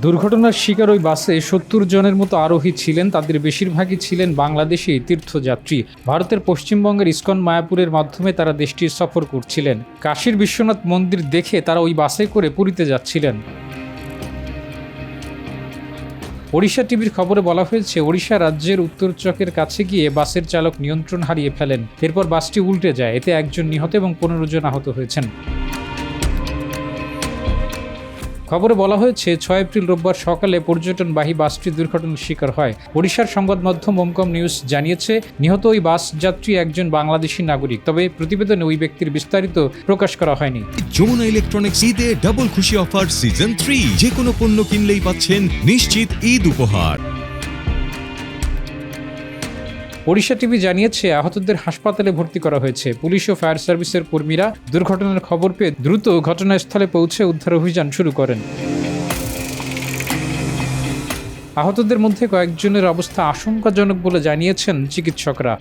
দুর্ঘটনার শিকার ওই বাসে ৭০ জনের মতো আরোহী ছিলেন। তাদের বেশিরভাগই ছিলেন বাংলাদেশি তীর্থযাত্রী। ভারতের পশ্চিমবঙ্গের ইসকন মায়াপুরের মাধ্যমে তারা দেশটি সফর করছিলেন। কাশীর বিশ্বনাথ মন্দির দেখে তারা ওই বাসে করে পুরীতে যাচ্ছিলেন। ওড়িশা টিভির খবরে বলা হয়েছে, ওড়িশা রাজ্যের উত্তর চকের কাছে গিয়ে বাসের চালক নিয়ন্ত্রণ হারিয়ে ফেলেন। এরপর বাসটি উল্টে যায়। এতে একজন নিহত এবং ১৫ জন আহত হয়েছেন। খবরে বলা হয়েছে, ৬ এপ্রিল রোববার সকালে পর্যটনবাহী বাসটি দুর্ঘটনার শিকার হয়। ওড়িশার সংবাদ মাধ্যম ওমকম নিউজ জানিয়েছে, নিহত ওই বাস যাত্রী একজন বাংলাদেশি নাগরিক। তবে প্রতিবেদনে ওই ব্যক্তির বিস্তারিত প্রকাশ করা হয়নি। যমুনা ইলেকট্রনিক্স ঈদে ডাবল খুশি অফার সিজন 3। যে কোনো পণ্য কিনলেই পাচ্ছেন নিশ্চিত ঈদ উপহার। ওড়িশা টিভি জানিয়েছে, আহতদের হাসপাতালে ভর্তি করা হয়েছে। পুলিশ ও ফায়ার সার্ভিসের কর্মীরা দুর্ঘটনার খবর পেয়ে দ্রুত ঘটনাস্থলে পৌঁছে উদ্ধার অভিযান শুরু করেন। আহতদের মধ্যে কয়েকজনের অবস্থা আশঙ্কাজনক বলে জানিয়েছেন চিকিৎসকরা।